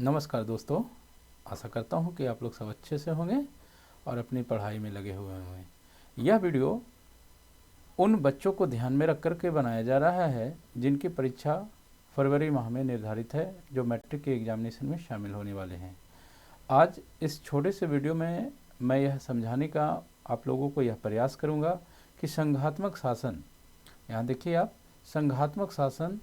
नमस्कार दोस्तों, आशा करता हूँ कि आप लोग सब अच्छे से होंगे और अपनी पढ़ाई में लगे हुए होंगे। यह वीडियो उन बच्चों को ध्यान में रख कर के बनाया जा रहा है जिनकी परीक्षा फरवरी माह में निर्धारित है, जो मैट्रिक के एग्जामिनेशन में शामिल होने वाले हैं। आज इस छोटे से वीडियो में मैं यह समझाने का आप लोगों को यह प्रयास करूँगा कि संघात्मक शासन, यहाँ देखिए आप, संघात्मक शासन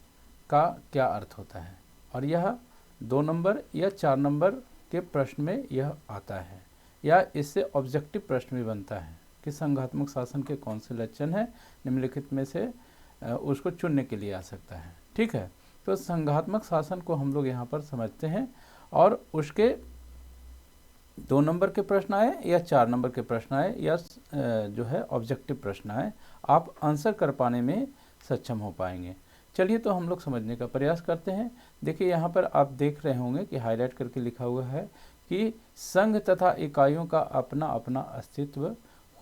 का क्या अर्थ होता है और यह 2 नंबर या 4 नंबर के प्रश्न में यह आता है या इससे ऑब्जेक्टिव प्रश्न भी बनता है कि संघात्मक शासन के कौन से लक्षण हैं, निम्नलिखित में से उसको चुनने के लिए आ सकता है। ठीक है, तो संघात्मक शासन को हम लोग यहाँ पर समझते हैं और उसके 2 नंबर के प्रश्न आए या 4 नंबर के प्रश्न आए या जो है ऑब्जेक्टिव प्रश्न आए, आप आंसर कर पाने में सक्षम हो पाएंगे। चलिए तो हम लोग समझने का प्रयास करते हैं। देखिए यहाँ पर आप देख रहे होंगे कि हाईलाइट करके लिखा हुआ है कि संघ तथा इकाइयों का अपना अपना अस्तित्व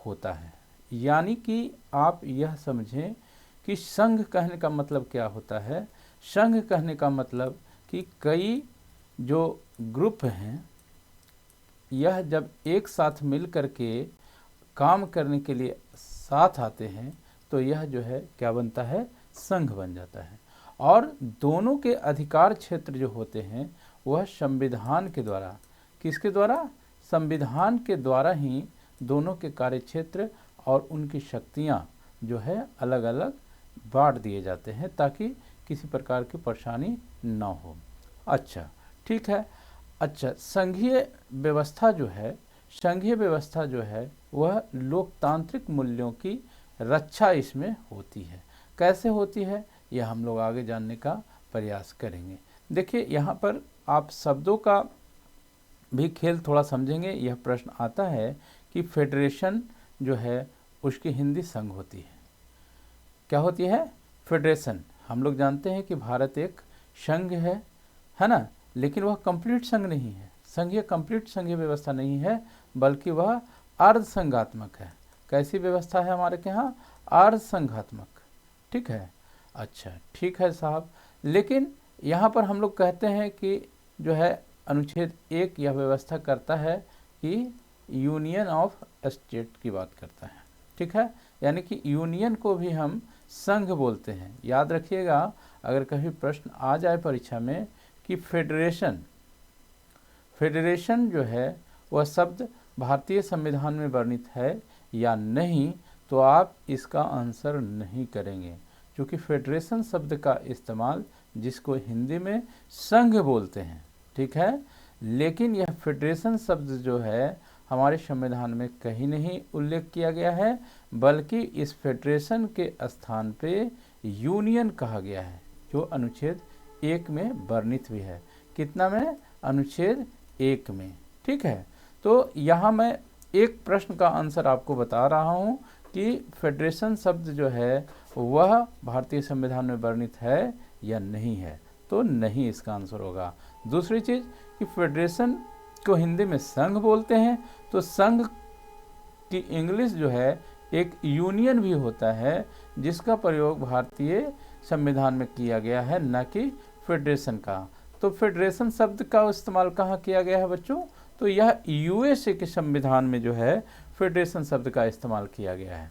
होता है। यानी कि आप यह समझें कि संघ कहने का मतलब क्या होता है। संघ कहने का मतलब कि कई जो ग्रुप हैं, यह जब एक साथ मिल करके काम करने के लिए साथ आते हैं तो यह जो है क्या बनता है, संघ बन जाता है। और दोनों के अधिकार क्षेत्र जो होते हैं वह संविधान के द्वारा, किसके द्वारा, संविधान के द्वारा ही दोनों के कार्य क्षेत्र और उनकी शक्तियां जो है अलग अलग बांट दिए जाते हैं ताकि किसी प्रकार की परेशानी न हो। अच्छा, ठीक है। अच्छा, संघीय व्यवस्था जो है, संघीय व्यवस्था जो है वह लोकतांत्रिक मूल्यों की रक्षा इसमें होती है। कैसे होती है यह हम लोग आगे जानने का प्रयास करेंगे। देखिए यहाँ पर आप शब्दों का भी खेल थोड़ा समझेंगे। यह प्रश्न आता है कि फेडरेशन जो है उसकी हिंदी संघ होती है। क्या होती है, फेडरेशन। हम लोग जानते हैं कि भारत एक संघ है ना, लेकिन वह कंप्लीट संघ नहीं है। संघीय कंप्लीट संघीय व्यवस्था नहीं है, बल्कि वह अर्ध संघात्मक है। कैसी व्यवस्था है हमारे के यहाँ, अर्ध संघात्मक। ठीक है, अच्छा ठीक है साहब। लेकिन यहाँ पर हम लोग कहते हैं कि जो है अनुच्छेद 1 यह व्यवस्था करता है कि यूनियन ऑफ स्टेट की बात करता है। ठीक है, यानी कि यूनियन को भी हम संघ बोलते हैं। याद रखिएगा, अगर कभी प्रश्न आ जाए परीक्षा में कि फेडरेशन, फेडरेशन जो है वह शब्द भारतीय संविधान में वर्णित है या नहीं, तो आप इसका आंसर नहीं करेंगे, क्योंकि फेडरेशन शब्द का इस्तेमाल जिसको हिंदी में संघ बोलते हैं, ठीक है, लेकिन यह फेडरेशन शब्द जो है हमारे संविधान में कहीं नहीं उल्लेख किया गया है, बल्कि इस फेडरेशन के स्थान पे यूनियन कहा गया है, जो अनुच्छेद 1 में वर्णित भी है। कितना में, अनुच्छेद 1 में। ठीक है, तो यहाँ मैं एक प्रश्न का आंसर आपको बता रहा हूँ कि फेडरेशन शब्द जो है वह भारतीय संविधान में वर्णित है या नहीं है, तो नहीं इसका आंसर होगा। दूसरी चीज़ कि फेडरेशन को हिंदी में संघ बोलते हैं, तो संघ की इंग्लिश जो है एक यूनियन भी होता है, जिसका प्रयोग भारतीय संविधान में किया गया है, न कि फेडरेशन का। तो फेडरेशन शब्द का इस्तेमाल कहाँ किया गया है बच्चों, तो यह यूएसए के संविधान में जो है फेडरेशन शब्द का इस्तेमाल किया गया है।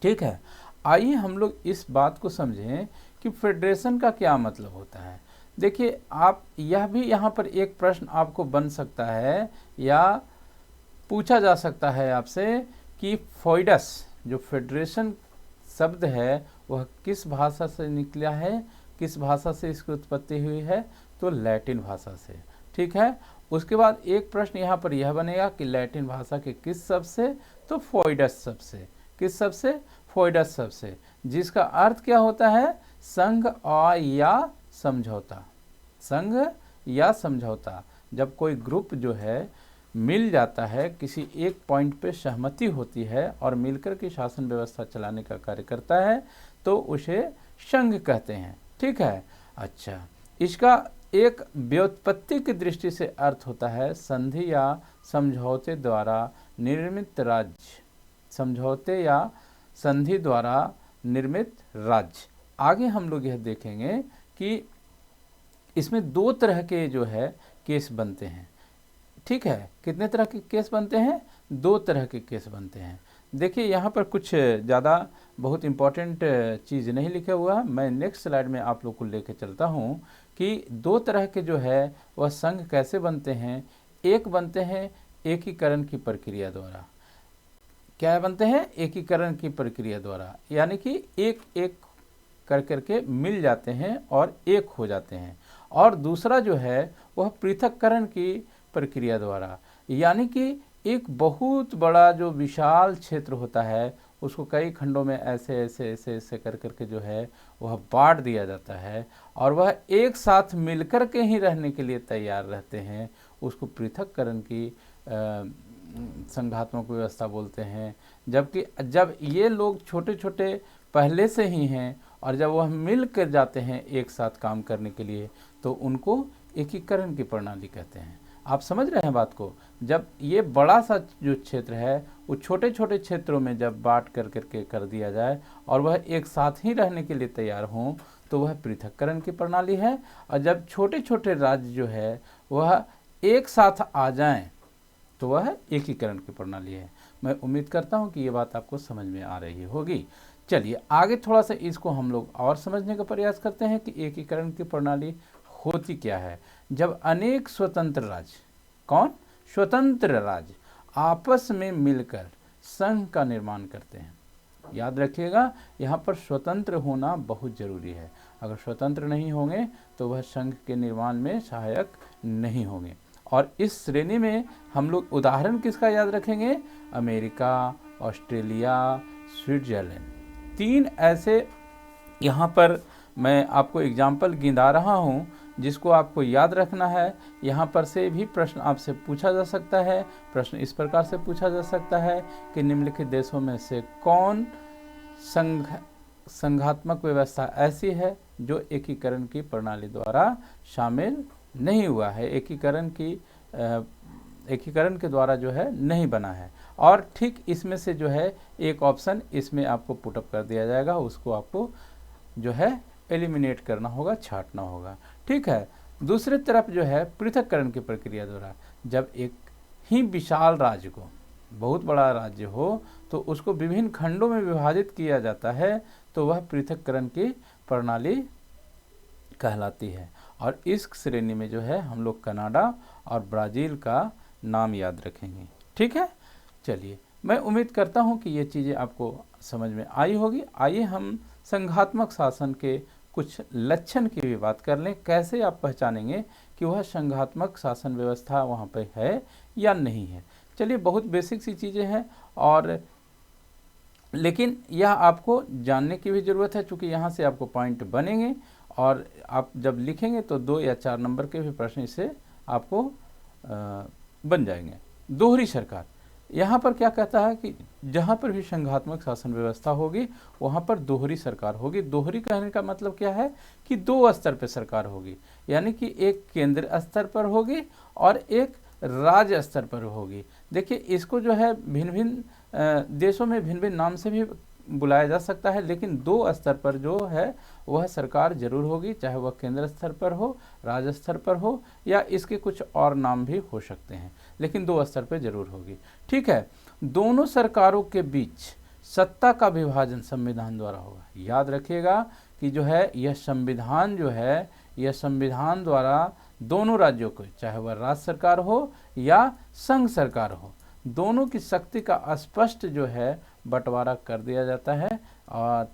ठीक है, आइए हम लोग इस बात को समझें कि फेडरेशन का क्या मतलब होता है। देखिए आप, यह भी यहाँ पर एक प्रश्न आपको बन सकता है या पूछा जा सकता है आपसे कि फोइडस, जो फेडरेशन शब्द है वह किस भाषा से निकला है, किस भाषा से इसकी उत्पत्ति हुई है, तो लैटिन भाषा से। ठीक है, उसके बाद एक प्रश्न यहाँ पर यह बनेगा कि लैटिन भाषा के किस शब्द से, तो फोइडस शब्द से। किस शब्द से, फोइडस शब्द से, जिसका अर्थ क्या होता है, संघ या समझौता। संघ या समझौता, जब कोई ग्रुप जो है मिल जाता है, किसी एक पॉइंट पे सहमति होती है और मिलकर के शासन व्यवस्था चलाने का कार्य करता है, तो उसे संघ कहते हैं। ठीक है, अच्छा, इसका एक व्युत्पत्ति की दृष्टि से अर्थ होता है संधि या समझौते द्वारा निर्मित राज्य। समझौते या संधि द्वारा निर्मित राज्य। आगे हम लोग यह देखेंगे कि इसमें दो तरह के जो है केस बनते हैं। ठीक है, कितने तरह के केस बनते हैं? दो तरह के केस बनते हैं। देखिए यहाँ पर कुछ ज़्यादा बहुत इम्पॉर्टेंट चीज़ नहीं लिखा हुआ, मैं नेक्स्ट स्लाइड में आप लोग को लेके चलता हूँ कि दो तरह के जो है वह संघ कैसे बनते हैं। एक बनते हैं एकीकरण की प्रक्रिया द्वारा। क्या बनते हैं? एकीकरण की प्रक्रिया द्वारा, यानी कि एक एक कर करके मिल जाते हैं और एक हो जाते हैं। और दूसरा जो है वह पृथक्करण की प्रक्रिया द्वारा, यानी कि एक बहुत बड़ा जो विशाल क्षेत्र होता है उसको कई खंडों में ऐसे ऐसे ऐसे ऐसे कर करके जो है वह बांट दिया जाता है और वह एक साथ मिलकर के ही रहने के लिए तैयार रहते हैं। उसको पृथक्करण की संघात्मक व्यवस्था बोलते हैं। जबकि जब ये लोग छोटे छोटे पहले से ही हैं और जब वह मिल कर जाते हैं एक साथ काम करने के लिए तो उनको एकीकरण की प्रणाली कहते हैं। आप समझ रहे हैं बात को? जब ये बड़ा सा जो क्षेत्र है वो छोटे छोटे क्षेत्रों में जब बांट कर करके कर दिया जाए और वह एक साथ ही रहने के लिए तैयार हों तो वह पृथक्करण की प्रणाली है। और जब छोटे छोटे राज्य जो है वह एक साथ आ जाएं तो वह एकीकरण की प्रणाली है। मैं उम्मीद करता हूं कि ये बात आपको समझ में आ रही होगी। चलिए आगे थोड़ा सा इसको हम लोग और समझने का प्रयास करते हैं कि एकीकरण की प्रणाली होती क्या है। जब अनेक स्वतंत्र राज्य, कौन? स्वतंत्र राज्य आपस में मिलकर संघ का निर्माण करते हैं। याद रखिएगा यहाँ पर स्वतंत्र होना बहुत जरूरी है। अगर स्वतंत्र नहीं होंगे तो वह संघ के निर्माण में सहायक नहीं होंगे। और इस श्रेणी में हम लोग उदाहरण किसका याद रखेंगे? America, Australia, Switzerland. तीन ऐसे यहाँ पर मैं आपको एग्जाम्पल गिना रहा हूँ जिसको आपको याद रखना है। यहाँ पर से भी प्रश्न आपसे पूछा जा सकता है। प्रश्न इस प्रकार से पूछा जा सकता है कि निम्नलिखित देशों में से कौन संघात्मक व्यवस्था ऐसी है जो एकीकरण की प्रणाली द्वारा शामिल नहीं हुआ है, एकीकरण के द्वारा जो है नहीं बना है। और ठीक इसमें से जो है एक ऑप्शन इसमें आपको पुटअप कर दिया जाएगा, उसको आपको जो है एलिमिनेट करना होगा, छांटना होगा। ठीक है। दूसरी तरफ जो है पृथक्करण की प्रक्रिया द्वारा, जब एक ही विशाल राज्य को, बहुत बड़ा राज्य हो तो उसको विभिन्न खंडों में विभाजित किया जाता है तो वह पृथक्करण की प्रणाली कहलाती है। और इस श्रेणी में जो है हम लोग कनाडा और ब्राज़ील का नाम याद रखेंगे। ठीक है। चलिए मैं उम्मीद करता हूँ कि ये चीज़ें आपको समझ में आई होगी। आइए हम संघात्मक शासन के कुछ लक्षण की भी बात कर लें। कैसे आप पहचानेंगे कि वह संघात्मक शासन व्यवस्था वहाँ पे है या नहीं है। चलिए बहुत बेसिक सी चीज़ें हैं और लेकिन यह आपको जानने की भी ज़रूरत है, क्योंकि यहाँ से आपको पॉइंट बनेंगे और आप जब लिखेंगे तो 2 या 4 नंबर के भी प्रश्न इससे आपको बन जाएंगे। दोहरी सरकार, यहाँ पर क्या कहता है कि जहाँ पर भी संघात्मक शासन व्यवस्था होगी वहाँ पर दोहरी सरकार होगी। दोहरी कहने का मतलब क्या है कि 2 स्तर पर सरकार होगी, यानी कि एक केंद्र स्तर पर होगी और एक राज्य स्तर पर होगी। देखिए इसको जो है भिन्न भिन्न देशों में भिन्न भिन्न नाम से भी बुलाया जा सकता है, लेकिन 2 स्तर पर जो है वह सरकार जरूर होगी, चाहे वह केंद्र स्तर पर हो, राज्य स्तर पर हो या इसके कुछ और नाम भी हो सकते हैं, लेकिन 2 स्तर पर जरूर होगी। ठीक है। दोनों सरकारों के बीच सत्ता का विभाजन संविधान द्वारा होगा। याद रखिएगा कि जो है यह संविधान जो है यह संविधान द्वारा दोनों राज्यों को, चाहे वह राज्य सरकार हो या संघ सरकार हो, दोनों की शक्ति का स्पष्ट जो है बंटवारा कर दिया जाता है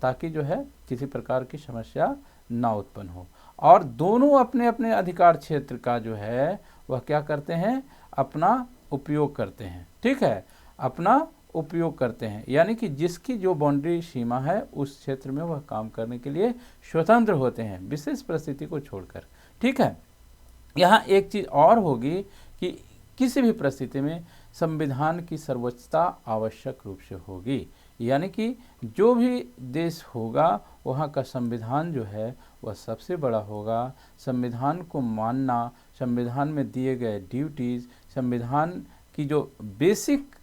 ताकि जो है किसी प्रकार की समस्या ना उत्पन्न हो। और दोनों अपने अपने अधिकार क्षेत्र का जो है वह क्या करते हैं? अपना उपयोग करते हैं। ठीक है, अपना उपयोग करते हैं, यानी कि जिसकी जो बाउंड्री सीमा है उस क्षेत्र में वह काम करने के लिए स्वतंत्र होते हैं, विशेष परिस्थिति को छोड़कर। ठीक है। यहाँ एक चीज़ और होगी कि किसी भी परिस्थिति में संविधान की सर्वोच्चता आवश्यक रूप से होगी, यानी कि जो भी देश होगा वहाँ का संविधान जो है वह सबसे बड़ा होगा। संविधान को मानना, संविधान में दिए गए ड्यूटीज़, संविधान की जो बेसिक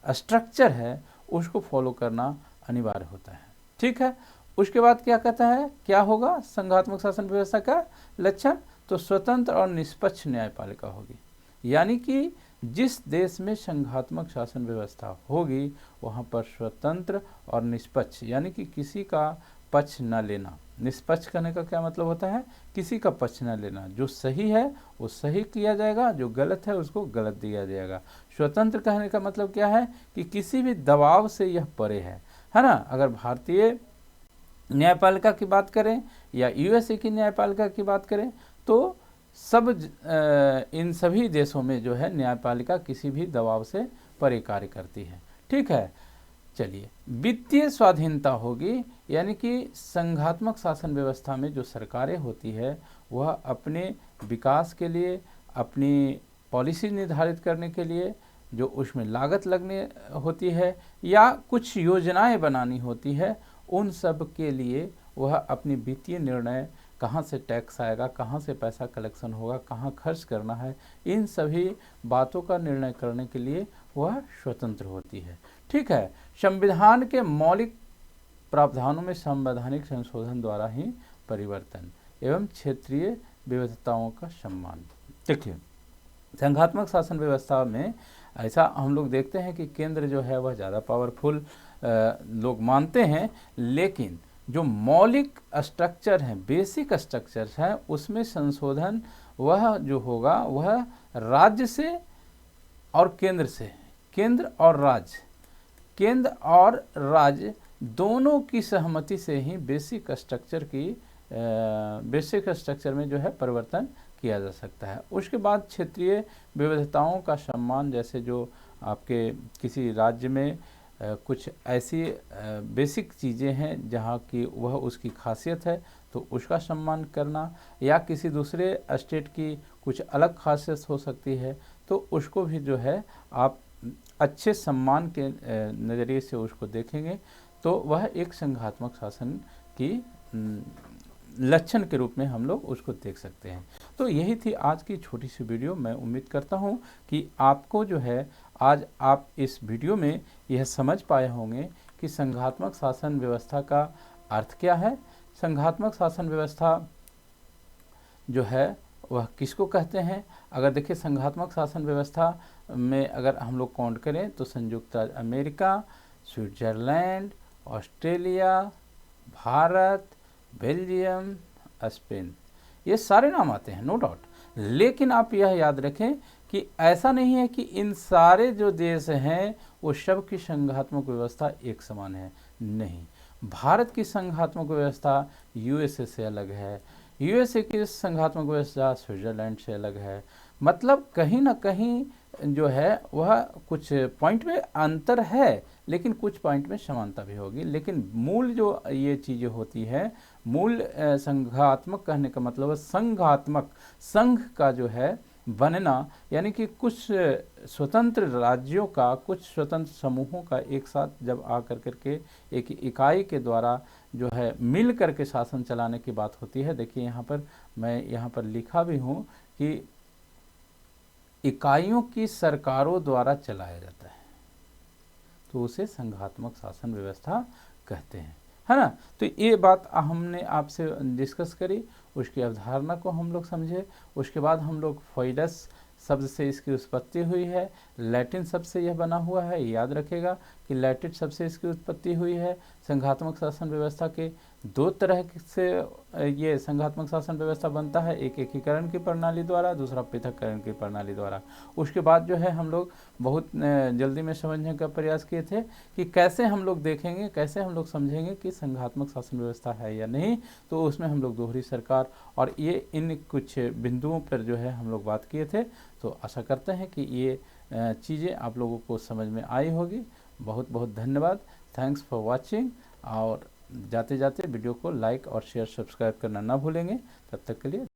स्ट्रक्चर है उसको फॉलो करना अनिवार्य होता है। ठीक है। उसके बाद क्या कहता है, क्या होगा संघात्मक शासन व्यवस्था का लक्षण, तो स्वतंत्र और निष्पक्ष न्यायपालिका होगी। यानी कि जिस देश में संघात्मक शासन व्यवस्था होगी वहाँ पर स्वतंत्र और निष्पक्ष, यानी कि किसी का पक्ष न लेना। निष्पक्ष कहने का क्या मतलब होता है, किसी का पक्ष न लेना, जो सही है वो सही किया जाएगा, जो गलत है उसको गलत दिया जाएगा। स्वतंत्र कहने का मतलब क्या है कि किसी भी दबाव से यह परे है ना। अगर भारतीय न्यायपालिका की बात करें या यूएसए की न्यायपालिका की बात करें तो इन सभी देशों में जो है न्यायपालिका किसी भी दबाव से परे कार्य करती है। ठीक है, चलिए वित्तीय स्वाधीनता होगी, यानी कि संघात्मक शासन व्यवस्था में जो सरकारें होती है वह अपने विकास के लिए, अपनी पॉलिसी निर्धारित करने के लिए जो उसमें लागत लगने होती है या कुछ योजनाएं बनानी होती है, उन सब के लिए वह अपनी वित्तीय निर्णय, कहाँ से टैक्स आएगा, कहाँ से पैसा कलेक्शन होगा, कहाँ खर्च करना है, इन सभी बातों का निर्णय करने के लिए वह स्वतंत्र होती है। ठीक है, संविधान के मौलिक प्रावधानों में संवैधानिक संशोधन द्वारा ही परिवर्तन एवं क्षेत्रीय विविधताओं का सम्मान। देखिए संघात्मक शासन व्यवस्था में ऐसा हम लोग देखते हैं कि केंद्र जो है वह ज़्यादा पावरफुल लोग मानते हैं, लेकिन जो मौलिक स्ट्रक्चर हैं, बेसिक स्ट्रक्चर हैं, उसमें संशोधन वह जो होगा वह राज्य से और केंद्र से, केंद्र और राज्य दोनों की सहमति से ही बेसिक स्ट्रक्चर में जो है परिवर्तन किया जा सकता है। उसके बाद क्षेत्रीय विविधताओं का सम्मान, जैसे जो आपके किसी राज्य में कुछ ऐसी बेसिक चीज़ें हैं जहाँ की वह उसकी खासियत है तो उसका सम्मान करना, या किसी दूसरे स्टेट की कुछ अलग खासियत हो सकती है तो उसको भी जो है आप अच्छे सम्मान के नज़रिए से उसको देखेंगे तो वह एक संघात्मक शासन की लक्षण के रूप में हम लोग उसको देख सकते हैं। तो यही थी आज की छोटी सी वीडियो। मैं उम्मीद करता हूँ कि आपको जो है आज आप इस वीडियो में यह समझ पाए होंगे कि संघात्मक शासन व्यवस्था का अर्थ क्या है, संघात्मक शासन व्यवस्था जो है वह किसको कहते हैं। अगर देखिए संघात्मक शासन व्यवस्था में अगर हम लोग काउंट करें तो संयुक्त राज्य America, Switzerland, Australia, Bharat, Belgium, Spain, ये सारे नाम आते हैं, नो डाउट। लेकिन आप यह याद रखें कि ऐसा नहीं है कि इन सारे जो देश हैं वो सब की संघात्मक व्यवस्था एक समान है, नहीं। भारत की संघात्मक व्यवस्था यूएसए से अलग है, यूएसए की संघात्मक व्यवस्था स्विट्ज़रलैंड से अलग है। मतलब कहीं ना कहीं जो है वह कुछ पॉइंट में अंतर है, लेकिन कुछ पॉइंट में समानता भी होगी। लेकिन मूल जो ये चीज़ें होती है, मूल संघात्मक कहने का मतलब है संघात्मक, संघ का जो है बनना, यानी कि कुछ स्वतंत्र राज्यों का, कुछ स्वतंत्र समूहों का एक साथ जब आकर करके एक इकाई के द्वारा जो है मिल करके शासन चलाने की बात होती है। देखिए यहाँ पर मैं यहाँ पर लिखा भी हूँ कि इकाइयों की सरकारों द्वारा चलाया जाता है तो उसे संघात्मक शासन व्यवस्था कहते हैं, है ना। तो ये बात हमने आपसे डिस्कस करी, उसकी अवधारणा को हम लोग समझे। उसके बाद हम लोग फोइडस शब्द से इसकी उत्पत्ति हुई है, लैटिन शब्द से यह बना हुआ है, याद रखेगा कि लैटिन शब्द से इसकी उत्पत्ति हुई है। संघात्मक शासन व्यवस्था के दो तरह से ये संघात्मक शासन व्यवस्था बनता है, एक एकीकरण की प्रणाली द्वारा, दूसरा पृथक्करण की प्रणाली द्वारा। उसके बाद जो है हम लोग बहुत जल्दी में समझने का प्रयास किए थे कि कैसे हम लोग देखेंगे, कैसे हम लोग समझेंगे कि संघात्मक शासन व्यवस्था है या नहीं। तो उसमें हम लोग दोहरी सरकार और ये इन कुछ बिंदुओं पर जो है हम लोग बात किए थे। तो आशा करते हैं कि ये चीज़ें आप लोगों को समझ में आई होगी। बहुत बहुत धन्यवाद, थैंक्स फॉर वाचिंग। और जाते जाते वीडियो को लाइक और शेयर सब्सक्राइब करना ना भूलेंगे। तब तक के लिए